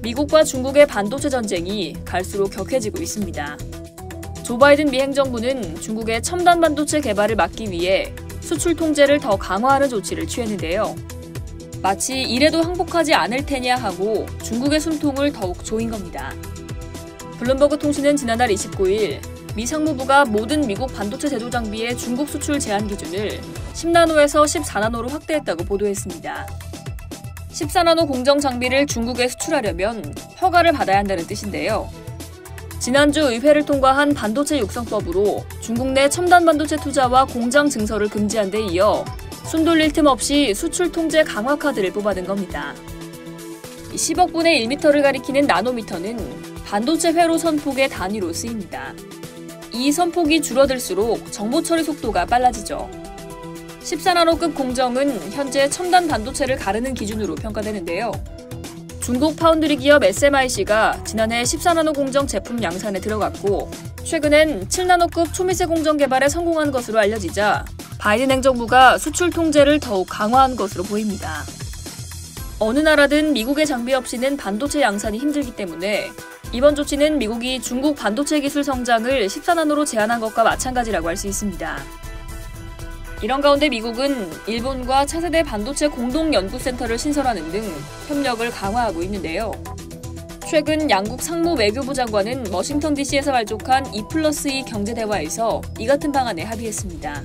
미국과 중국의 반도체 전쟁이 갈수록 격해지고 있습니다. 조 바이든 미 행정부는 중국의 첨단 반도체 개발을 막기 위해 수출 통제를 더 강화하는 조치를 취했는데요. 마치 이래도 항복하지 않을 테냐 하고 중국의 숨통을 더욱 조인 겁니다. 블룸버그 통신은 지난달 29일 미 상무부가 모든 미국 반도체 제조 장비의 중국 수출 제한 기준을 10나노에서 14나노로 확대했다고 보도했습니다. 14나노 공정 장비를 중국에 수출하려면 허가를 받아야 한다는 뜻인데요. 지난주 의회를 통과한 반도체 육성법으로 중국 내 첨단 반도체 투자와 공장 증설을 금지한 데 이어 숨 돌릴 틈 없이 수출 통제 강화 카드를 뽑아든 겁니다. 10억분의 1m를 가리키는 나노미터는 반도체 회로 선폭의 단위로 쓰입니다. 이 선폭이 줄어들수록 정보 처리 속도가 빨라지죠. 14나노급 공정은 현재 첨단 반도체를 가르는 기준으로 평가되는데요. 중국 파운드리 기업 SMIC가 지난해 14나노 공정 제품 양산에 들어갔고 최근엔 7나노급 초미세 공정 개발에 성공한 것으로 알려지자 바이든 행정부가 수출 통제를 더욱 강화한 것으로 보입니다. 어느 나라든 미국의 장비 없이는 반도체 양산이 힘들기 때문에 이번 조치는 미국이 중국 반도체 기술 성장을 14나노로 제한한 것과 마찬가지라고 할 수 있습니다. 이런 가운데 미국은 일본과 차세대 반도체 공동연구센터를 신설하는 등 협력을 강화하고 있는데요. 최근 양국 상무 외교부 장관은 워싱턴 DC에서 발족한 2+2 경제대화에서 이 같은 방안에 합의했습니다.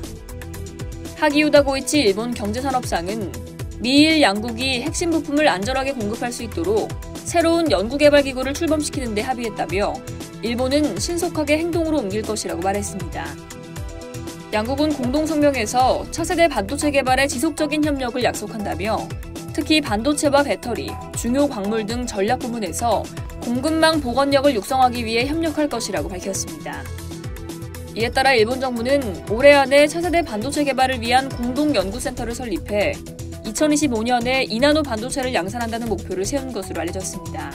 하기우다 고이치 일본 경제산업상은 미일 양국이 핵심 부품을 안전하게 공급할 수 있도록 새로운 연구개발기구를 출범시키는 데 합의했다며 일본은 신속하게 행동으로 옮길 것이라고 말했습니다. 양국은 공동성명에서 차세대 반도체 개발에 지속적인 협력을 약속한다며 특히 반도체와 배터리, 중요 광물 등 전략 부문에서 공급망 복원력을 육성하기 위해 협력할 것이라고 밝혔습니다. 이에 따라 일본 정부는 올해 안에 차세대 반도체 개발을 위한 공동연구센터를 설립해 2025년에 2나노 반도체를 양산한다는 목표를 세운 것으로 알려졌습니다.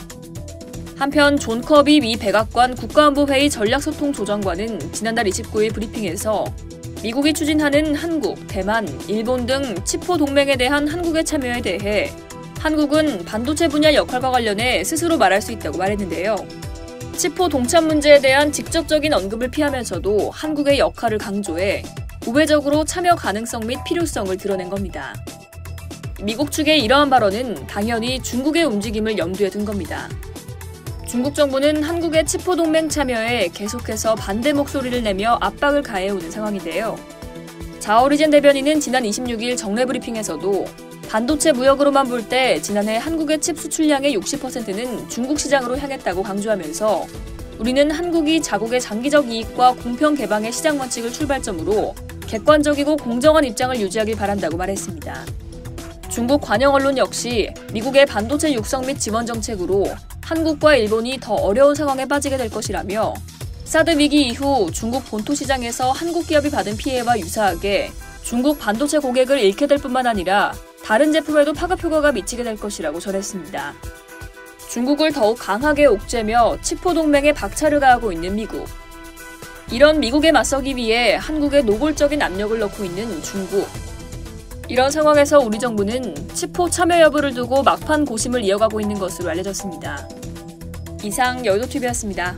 한편 존 커비 미 백악관 국가안보회의 전략소통조정관은 지난달 29일 브리핑에서 미국이 추진하는 한국, 대만, 일본 등 치포 동맹에 대한 한국의 참여에 대해 한국은 반도체 분야 역할과 관련해 스스로 말할 수 있다고 말했는데요. 치포 동참 문제에 대한 직접적인 언급을 피하면서도 한국의 역할을 강조해 우회적으로 참여 가능성 및 필요성을 드러낸 겁니다. 미국 측의 이러한 발언은 당연히 중국의 움직임을 염두에 둔 겁니다. 중국 정부는 한국의 치포 동맹 참여에 계속해서 반대 목소리를 내며 압박을 가해오는 상황인데요. 자오리젠 대변인은 지난 26일 정례 브리핑에서도 반도체 무역으로만 볼 때 지난해 한국의 칩 수출량의 60%는 중국 시장으로 향했다고 강조하면서 우리는 한국이 자국의 장기적 이익과 공평 개방의 시장 원칙을 출발점으로 객관적이고 공정한 입장을 유지하길 바란다고 말했습니다. 중국 관영 언론 역시 미국의 반도체 육성 및 지원 정책으로 한국과 일본이 더 어려운 상황에 빠지게 될 것이라며 사드 위기 이후 중국 본토 시장에서 한국 기업이 받은 피해와 유사하게 중국 반도체 고객을 잃게 될 뿐만 아니라 다른 제품에도 파급 효과가 미치게 될 것이라고 전했습니다. 중국을 더욱 강하게 옥죄며 치포 동맹에 박차를 가하고 있는 미국. 이런 미국에 맞서기 위해 한국에 노골적인 압력을 넣고 있는 중국. 이런 상황에서 우리 정부는 치포 참여 여부를 두고 막판 고심을 이어가고 있는 것으로 알려졌습니다. 이상 여의도TV였습니다.